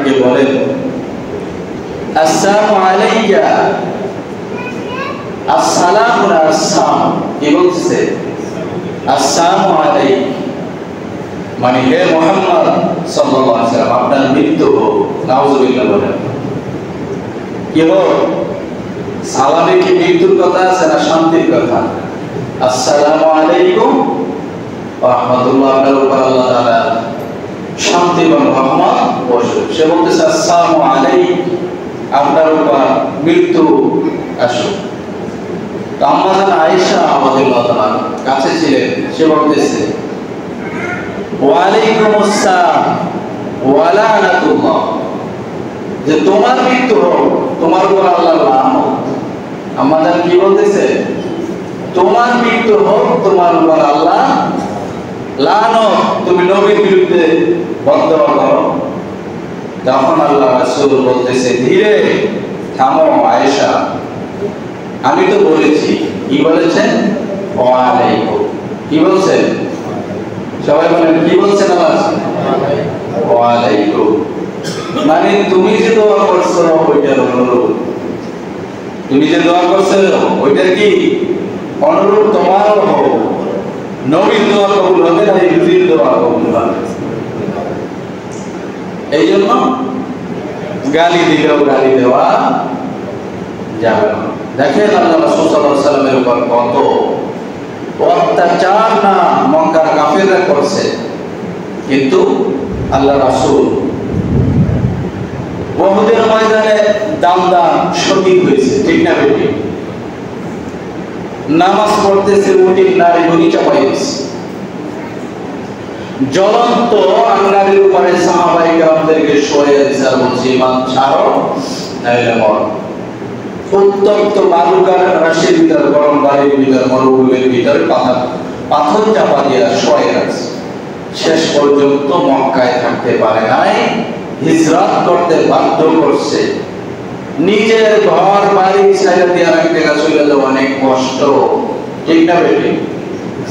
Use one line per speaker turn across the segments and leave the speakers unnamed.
আপনাকে বলেন আসসালামু আলাইকা, আসসালামু আসসালাম কি বলছে? আসসালামু আলাইক, মানে হে মুহাম্মদ সাল্লাল্লাহু আলাইহি ওয়াসাল্লাম আপনার মৃত্যু হোক। নাউযুবিল্লাহ বলেন। কি হোক? সালামে কি মৃত্যুর কথা আছে না শান্তির কথা? আসসালামু আলাইকুম ওয়া রাহমাতুল্লাহ, আপনার উপর আল্লাহ তাআলা শান্তি এবং রহমত বর্ষুক। সে বলতেছে আসসালামু আলাইক, আপনার উপর মৃত্যু আসুক। আম্মা জান আয়েশা রাদিয়াল্লাহু তাআলা কাছে ছিলেন, সে বলতেছে ওয়া আলাইকুমুস সালাম ওয়া লানাতুল্লাহ, যে তোমার মৃত্যু হোক, তোমার উপর আল্লাহর লানত। আম্মা জান কি বলতেছে? তোমার মৃত্যু হোক, তোমার উপর আল্লাহ লানত, তুমি নবীর বিরুদ্ধে বদদোয়া করো। তখন আল্লাহ রাসূল বলতেছে ধীরে থামো আয়েশা, আমি তো বলেছি। কি বলেছেন? ওয়া আলাইকুম। কি বলছেন? সবাই বলেন কি বলছেন? আওয়াজ ওয়া আলাইকুম, মানে তুমি যে দোয়া করছো ওইটার অনুরূপ, তুমি যে দোয়া করছো ওইটার কি অনুরূপ তোমারও হোক। নবীর দোয়া কবুল হবে না, ইহুদির দোয়া কবুল হবে। এই জন্য গালি দিলেও গালি দেওয়া যাবে না। দেখেন আল্লাহ রাসূল সাল্লাল্লাহু আলাইহি ওয়াসাল্লামের উপর কত অত্যাচার না মক্কার কাফেররা করছে, কিন্তু আল্লাহ রাসূল উহুদের ময়দানে দামদাম শহীদ হয়েছে, ঠিক না বেটি? নামাজ পড়তেছে উটির নারী গনি চাপাই দিয়েছে, জ্বলন্ত আঙ্গারের উপরে সাহাবায়ে কেরামদেরকে শোয়ে দিয়েছে আর বলছে ইমান ছাড়ো নাইলে মর। উত্তপ্ত বালুকার রাশির ভিতর, গরম বাড়ির ভিতর, মরুভূমির ভিতরে পাথর চাপা দিয়ে শোয়ে রাখছে। শেষ পর্যন্ত মক্কায় থাকতে পারে নাই, হিজরত করতে বাধ্য করছে। নিজের ঘর বাড়ি ছেড়ে দিয়ে আরেক জায়গায় চলে যাওয়া অনেক কষ্ট, ঠিক না বেটি?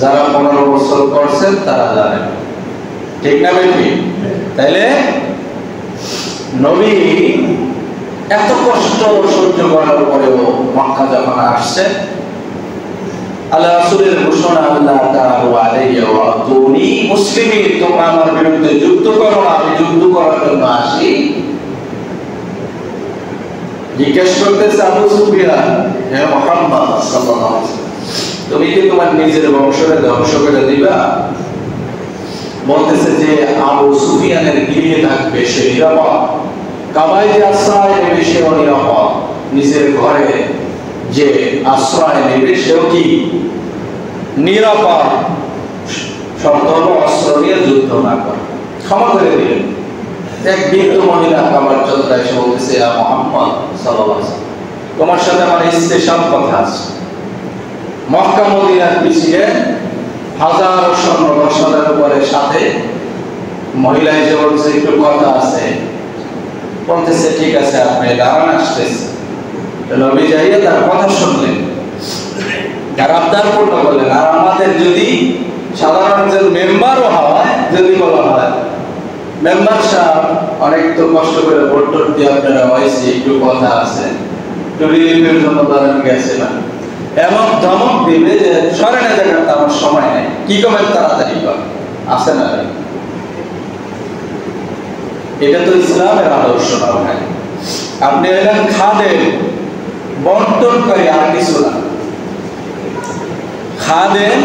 যারা 15 বছর করছেন তারা জানেন, ঠিক না বেটি? তাইলে নবী এত কষ্ট সহ্য করার পরেও মক্কা যখন আসছে, আল্লাহ রাসূলের ঘোষণা আল্লাহ তাআলা আলাইহি ওয়া আতুনি মুসলিমিন, তোমরা আমার বিরুদ্ধে যুদ্ধ করো, আমি যুদ্ধ করার জন্য আসি। জিজ্ঞেস করতেছে আবু সুফিয়ান, হে মুহাম্মদ সাল্লাল্লাহু আলাইহি ওয়াসাল্লাম, তুমি কি তোমার নিজের বংশকে ধ্বংস করে দিবা? বলতেছে যে আবু সুফিয়ানের গিরিয়ে থাকবে সে নিরাপদ, কাবায় যে আশ্রয় নেবে সেও নিরাপদ, নিজের ঘরে যে আশ্রয় নেবে সেও কি নিরাপদ। শর্ত হলো অস্ত্র নিয়ে যুদ্ধ না করে। ক্ষমা করে দিলেন। এক বৃদ্ধ মহিলা কাবার চত্বরে এসে বলতেছে ইয়া মুহাম্মদ সাল্লাল্লাহু আলাইহি ওয়াসাল্লাম, তোমার সাথে আমার স্পেশাল কথা আছে। মক্কা মদিনার পিছিয়ে হাজার সৈন্য 10,000 উপরে সাথে মহিলা এসে বলছে একটু কথা আছে। বলতেছে ঠিক আছে আপনি দাঁড়ান, আসতেছে। নবী যাইয়া তার কথা শুনলেন, তার আবদার পূর্ণ করলেন। আর আমাদের যদি সাধারণ একজন মেম্বারও হয়, যদি বলা হয় মেম্বার সাহেব অনেক তো কষ্ট করে ভোট টোট দিয়ে আপনারা হয়েছে, একটু কথা আছে, একটু রিলিফের জন্য দাঁড়ান গেছে না, এমন ধমক দিবে যে সরেনা জায়গাটা আমার সময় নেই, কি করবেন তাড়াতাড়ি কর, আসে না। এটা তো ইসলামের আদর্শ না ভাই। আপনি এলেন খাদেম, বন্টন করে, আর কিছু না। খাদেম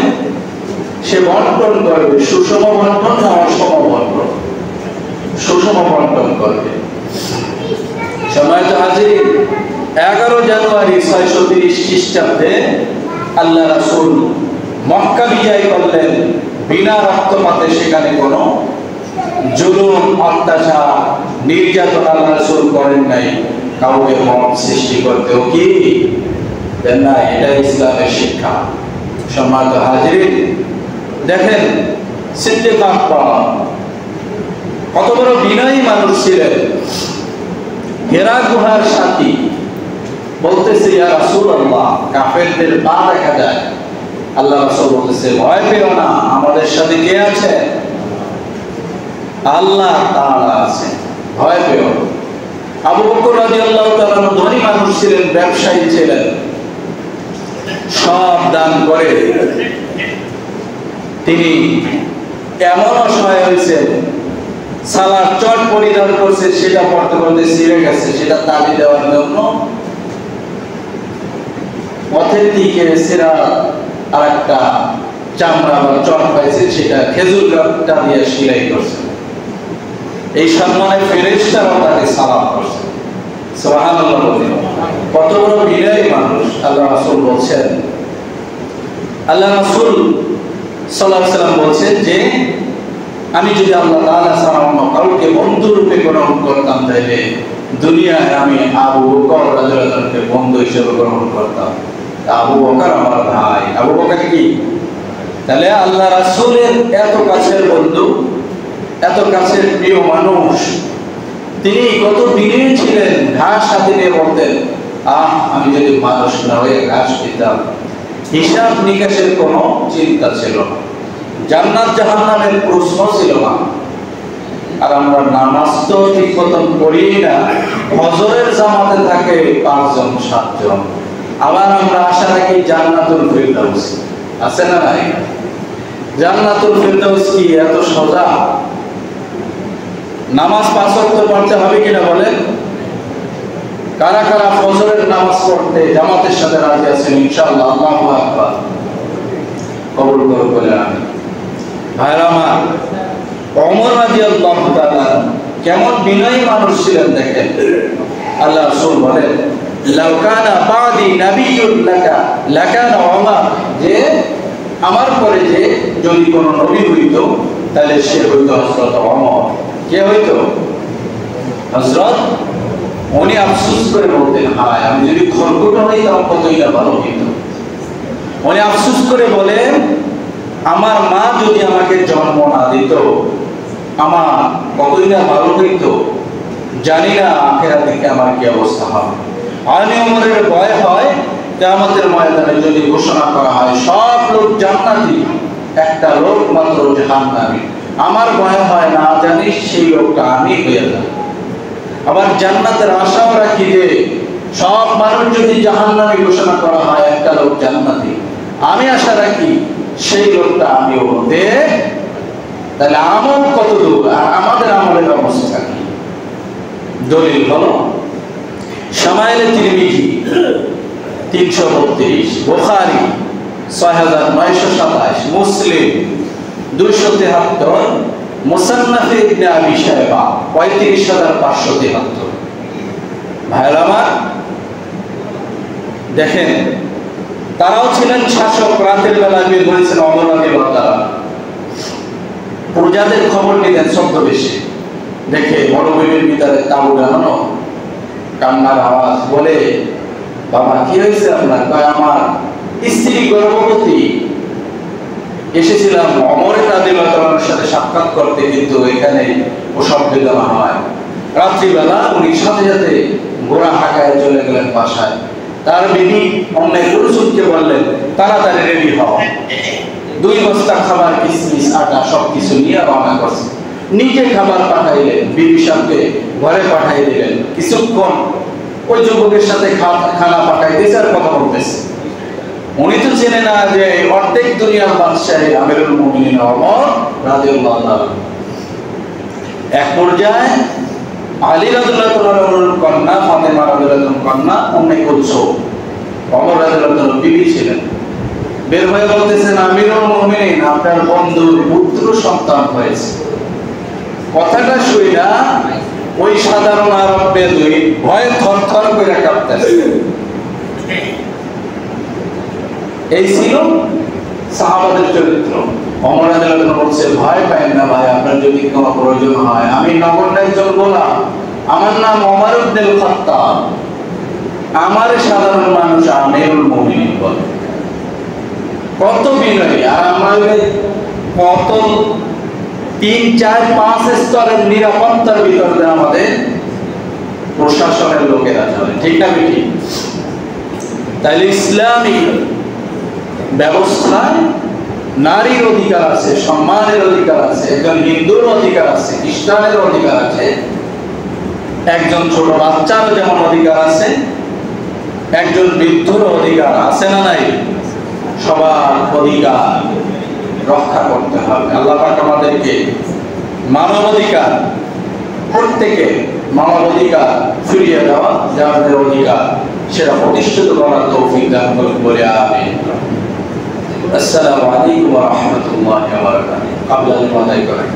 সে বন্টন করবে, সুষম বন্টন না অসম বন্টন? সুষম বন্টন করবে। সময় তো হাজির 11 জানুয়ারি 630 খ্রিস্টাব্দে আল্লাহ রাসূল মক্কা বিজয় করলেন বিনা রক্তপাতে। সেখানে কোনো জুলুম, অত্যাচার, নির্যাতন আল্লাহ রাসূল করেন নাই। কাউকে মত সৃষ্টি করতেও কি দেন না। এটা ইসলামের শিক্ষা। সম্মানিত হাজিরিন, দেখেন সিদ্দিক আকবর কত বড় বিনয়ী মানুষ ছিলেন। হেরা গুহার সাথী বলতেছে ইয়া রাসূলুল্লাহ, কাফেরদের পা দেখা যায়। আল্লাহ রাসূল বলতেছে ভয় পেও না, আমাদের সাথে কে আছে? আল্লাহ তাআলা আছে, ভয় পেও। আবু বকর রাদিয়াল্লাহু তাআলা ধনী মানুষ ছিলেন, ব্যবসায়ী ছিলেন, সব দান করে তিনি এমন অসহায় হয়েছেন, সালার চট পরিধান করছে, সেটা পড়তে পড়তে ছিঁড়ে গেছে, সেটা তালি দেওয়ার জন্য পথের দিকে ছেঁড়া আর একটা চামড়া বা চট পাইছে, সেটা খেজুর গাছটা দিয়ে সেলাই করছে। এই সম্মানে ফেরেশতারাও তাকে সালাম করছে। সুবহানাল্লাহ বলেন। কত বড় বিনয়ী মানুষ। আল্লাহ রাসূল বলছেন, আল্লাহ রাসূল সাল্লাল্লাহু আলাইহি ওয়াসাল্লাম বলছেন যে আমি যদি আল্লাহ তাআলা ছাড়া অন্য কাউকে বন্ধু রূপে গ্রহণ করতাম, তাহলে দুনিয়ায় আমি আবু বকর রাদিয়াল্লাহু আনহুকে বন্ধু হিসেবে গ্রহণ করতাম। আবু বকর আমার ভাই। আবু বকর কি? তাহলে আল্লাহ রাসূলের এত কাছের বন্ধু, এত কাছের প্রিয় মানুষ, তিনি কত বিনয়ী ছিলেন। ঘাস হাতে নিয়ে বলতেন, আমি যদি মানুষ না হয়ে ঘাস খেতাম। হিসাব নিকাশের কোনো চিন্তা ছিল না, জান্নাত জাহান্নামের প্রশ্ন ছিল না। আর আমরা নামাজ তো ঠিক মতন করি না, ফজরের জামাতে থাকে 5 জন 7 জন, আবার আমরা আশা রাখি জান্নাতুল ফিরদাউস। আছে না নাই? জান্নাতুল ফিরদাউস কি এত সোজা? নামাজ 5 ওয়াক্ত পড়তে হবে কিনা বলেন? কারা কারা ফজরের নামাজ পড়তে জামাতের সাথে রাজি আছেন? ইনশাআল্লাহ। আল্লাহু আকবার। কবুল করুন বলে আমি। ভাইরা আমার, ওমর রাদিয়াল্লাহু তাআলা কেমন বিনয়ী মানুষ ছিলেন দেখেন। আল্লাহ রাসূল বলেন, লাউ কানা বাদি নাবিয়্যুন লাকানা ওমর, যে আমার পরে যে যদি কোনো নবী হইতো, তাহলে সে হইতো হযরত ওমর। কে হইতো? হযরত। উনি আফসোস করে বলতেন, হায় আমি যদি খড়কুটো হইতাম কতই না ভালো হইতো। উনি আফসোস করে বলেন, আমার মা যদি আমাকে জন্ম না দিত, আমার কতই না ভালো হইতো। জানি না আখিরাত থেকে আমার কি অবস্থা হবে। আমি ওমরের ভয় হয় কিয়ামতের ময়দানে যদি ঘোষণা করা হয় সব লোক জান্নাতি, একটা লোক মাত্র জাহান্নামী। আমার ভয় হয় না জানি সেই লোকটা আমি হয়ে যাব। আবার জান্নাতের আশাও রাখি যে সব মানুষ যদি জাহান্নামী ঘোষণা করা হয়, একটা লোক জান্নাতি, আমি আশা রাখি সেই লোকটা আমিও হতে। তাহলে আমল কত দূর আর আমাদের আমলের অবস্থা কি? দলিল হলো শামাইলে তিরমিজি 332, বুখারী 6927, মুসলিম 273, মুসান্নাফে ইবনে আবি শায়বা 35573। ভাইরা আমার, দেখেন তারাও ছিলেন শাসক। রাতের বেলা বের হয়েছেন ওমর রাদিয়াল্লাহু তাআলা, প্রজাদের খবর নিতেন ছদ্মবেশে। দেখে মরুভূমির ভিতরে তাঁবু টানানো, কান্নার আওয়াজ। বলে, বাবা কি হয়েছে আপনার? কয়, আমার স্ত্রী গর্ভবতী, এসেছিলাম ওমর রাদিয়াল্লাহু তাআলার সাথে সাক্ষাৎ করতে, কিন্তু এখানে প্রসব বেদনা হয়। রাত্রিবেলা উনি সাথে সাথে ঘোড়া হাঁকায় চলে গেলেন বাসায়। তার বিবি অন্যায় কুলসুমকে বললেন, তাড়াতাড়ি রেডি হও। 2 বস্তা খাবার, কিশমিশ, আটা সবকিছু নিয়ে রওনা করছে। নিজে খাবার পাঠাইলেন, বিবি সাথে ঘরে পাঠাই দিলেন। কিছুক্ষণ ওই যুবকের সাথে খানা পাঠাইতেছে আর কথা বলতেছে। উনি তো চেনে না যে অর্ধেক দুনিয়ার বাদশাহ আমিরুল মুমিনিন ওমর রাদিয়াল্লাহু তাআলা। এক পর্যায়ে আলী রাদিয়াল্লাহু তাআলার কন্যা ফাতেমা রাদিয়াল্লাহু তাআলার কন্যা উম্মে কুলসুম ওমর রাদিয়াল্লাহু তাআলার বিবি ছিলেন। বের হয়ে বলতেছেন, আমিরুল মুমিনিন, আপনার বন্ধুর পুত্র সন্তান হয়েছে। কথাটা শুইনা ওই সাধারণ আরব বেদুই ভয়ে থরথর করে কাঁপতেছে। এই ছিল সাহাবাদের চরিত্র। ওমর রাদিয়াল্লাহু তাআলা বলছে, ভয় পাবেন না ভাই, আপনার যদি কোনো প্রয়োজন হয়, আমি নগণ্য একজন গোলাম, আমার নাম ওমর ইবনুল খাত্তাব, আমার সাধারণ মানুষ আমিরুল মুমিনিন বলে। কত বিনয়ী! আর আমরা কত 3, 4, 5 স্তরের নিরাপত্তার ভিতরে আমাদের প্রশাসনের লোকেরা চলে, ঠিক না বেটি? তাইলে ইসলামী ব্যবস্থায় নারীর অধিকার আছে, সম্মানের অধিকার আছে, একজন হিন্দুর অধিকার আছে, খ্রিস্টানের অধিকার আছে, একজন ছোট বাচ্চারও যেমন অধিকার আছে, একজন বৃদ্ধর অধিকার আছে না নাই? সবার অধিকার রক্ষা করতে হবে। আল্লাহ পাক আমাদেরকে মানবাধিকার, প্রত্যেকে মানবাধিকার ফিরিয়ে দেওয়া, যাদের অধিকার সেটা প্রতিষ্ঠিত করার তৌফিক দান করুন বলে আমিন। আসসালামু আলাইকুম ওয়া রাহমাতুল্লাহি ওয়া বারাকাতুহু। আপনাদের মাথায় করেন।